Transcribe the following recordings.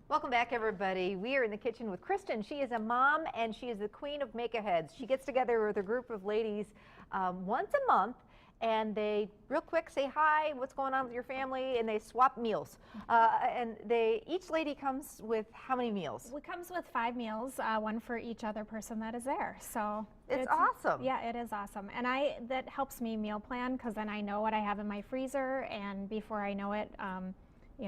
Welcome back, everybody. We are in the kitchen with Kristen. She is a mom and she is the queen of make-aheads. She gets together with a group of ladies once a month and they real quick say hi, what's going on with your family, and they swap meals. Each lady comes with how many meals? It comes with 5 meals, one for each other person that is there. So it's awesome. Yeah, it is awesome. And that helps me meal plan because then I know what I have in my freezer, and before I know it,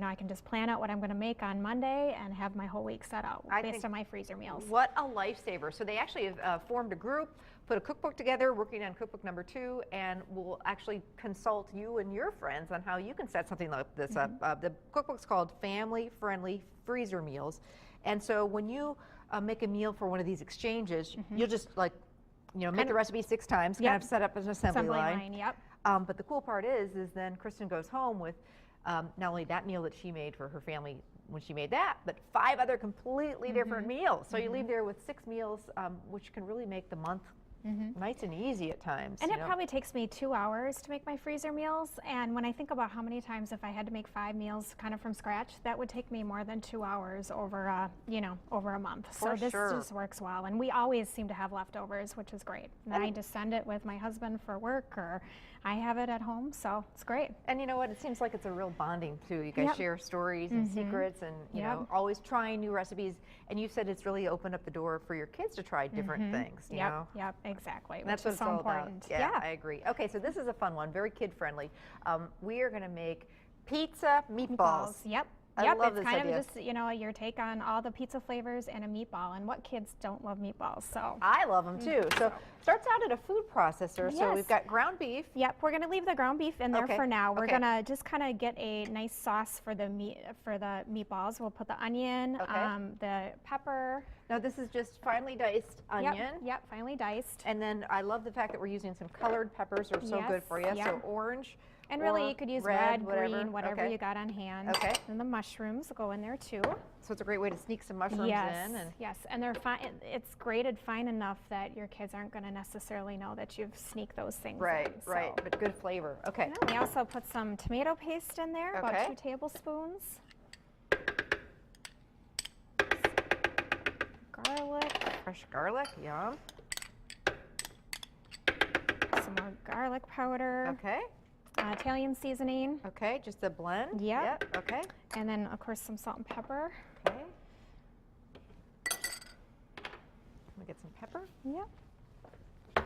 I can just plan out what I'm going to make on Monday and have my whole week set out based on my freezer meals. What a lifesaver. So they actually have formed a group, put a cookbook together, working on cookbook number 2, and will actually consult you and your friends on how you can set something like this up. The cookbook's called Family Friendly Freezer Meals. And so when you make a meal for one of these exchanges, you'll just make the recipe 6 times, kind of set up an assembly line. Yep. But the cool part is then Kristen goes home with not only that meal that she made for her family when she made that, but 5 other completely different meals. So you leave there with 6 meals, which can really make the month nice and easy at times. And it probably takes me 2 hours to make my freezer meals. And when I think about how many times if I had to make 5 meals kind of from scratch, that would take me more than 2 hours over, over a month. So this just works well. And we always seem to have leftovers, which is great. And I just send it with my husband for work, or I have it at home, so it's great. And you know what? It seems like it's a real bonding too. You guys share stories and secrets, and you know, always trying new recipes. And you said it's really opened up the door for your kids to try different things. You know? Yep, exactly. And that's which is what so it's all important. about. Yeah, I agree. Okay, so this is a fun one, very kid friendly. We are going to make pizza meatballs. Yep. I love it's this kind idea. of just, your take on all the pizza flavors and a meatball, and what kids don't love meatballs, so. I love them too. So starts out at a food processor. So we've got ground beef. Yep, we're gonna leave the ground beef in there for now. We're gonna just kind of get a nice sauce for the meatballs. We'll put the onion, the pepper. Now this is just finely diced onion. Yep, finely diced. And then I love the fact that we're using some colored peppers. They're so good for you. So orange. And really, you could use red, green, whatever you got on hand. Okay. And the mushrooms will go in there too. So it's a great way to sneak some mushrooms in. And yes, and they're fine. It's grated fine enough that your kids aren't going to necessarily know that you've sneaked those things in. Right, but good flavor. Okay. And we also put some tomato paste in there, about 2 tablespoons. Garlic. Fresh garlic, yum. Some more garlic powder. Okay. Italian seasoning. Okay, just a blend. Yep. Okay. And then, of course, some salt and pepper. Okay. We get some pepper. Yep.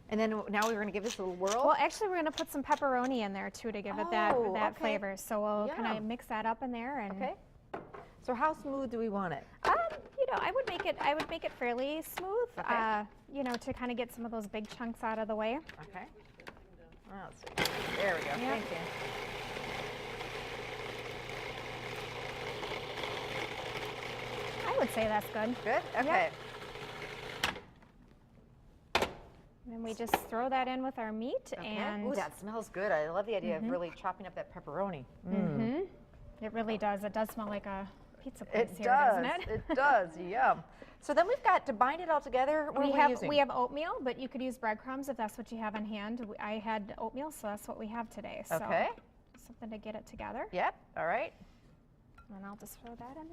And then now we're going to give this a little whirl. Well, actually, we're going to put some pepperoni in there too to give it that flavor. So we'll kind of mix that up in there. And So how smooth do we want it? I would make it fairly smooth. To kind of get some of those big chunks out of the way. Okay. Well, let's see. There we go. Thank you. I would say that's good. Good? Okay. And then we just throw that in with our meat. And ooh, that smells good. I love the idea of really chopping up that pepperoni. It really does. It does smell like a pizza place here, doesn't it? It does. Yum. So then we've got to bind it all together. What are we using? We have oatmeal, but you could use breadcrumbs if that's what you have on hand. I had oatmeal, so that's what we have today. So something to get it together. Yep. All right. And I'll just throw that in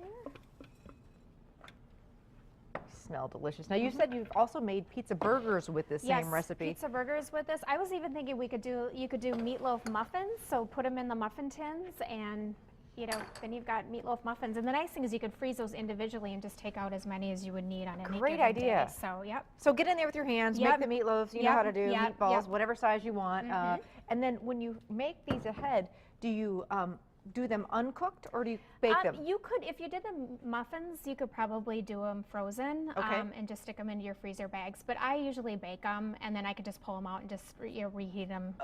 there. Smell delicious. Now you said you've also made pizza burgers with this same recipe. Pizza burgers with this. I was even thinking you could do meatloaf muffins. So put them in the muffin tins, and then you've got meatloaf muffins. And the nice thing is you could freeze those individually and just take out as many as you would need on any Great given idea. day. So So get in there with your hands, make the meatloafs. You know how to do meatballs, whatever size you want. And then when you make these ahead, do you do them uncooked or do you bake them? You could, if you did the muffins, you could probably do them frozen and just stick them into your freezer bags. But I usually bake them, and then I could just pull them out and just reheat them.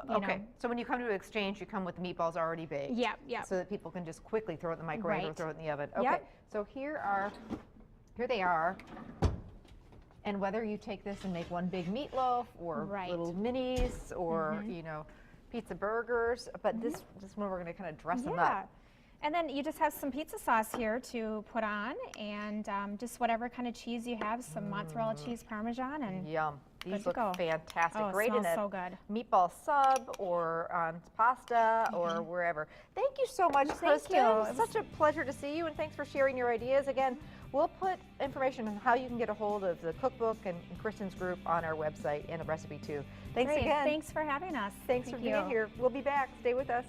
So when you come to an exchange, you come with the meatballs already baked. Yeah. So that people can just quickly throw it in the microwave or throw it in the oven. Okay. So here they are. And whether you take this and make one big meatloaf or little minis or pizza burgers, but this one we're going to kind of dress them up. And then you just have some pizza sauce here to put on, and just whatever kind of cheese you have, some mozzarella cheese, Parmesan, and yum. These Good to look go. fantastic. Oh, Great in smells a so good. meatball sub or on pasta or wherever. Thank you so much, Thank Kristen. you. It was such a pleasure to see you, and thanks for sharing your ideas. Again, we'll put information on how you can get a hold of the cookbook and Kristen's group on our website and the recipe too. Thanks Great. again. Thanks for having us. Thanks for Thank being you. here. We'll be back. Stay with us.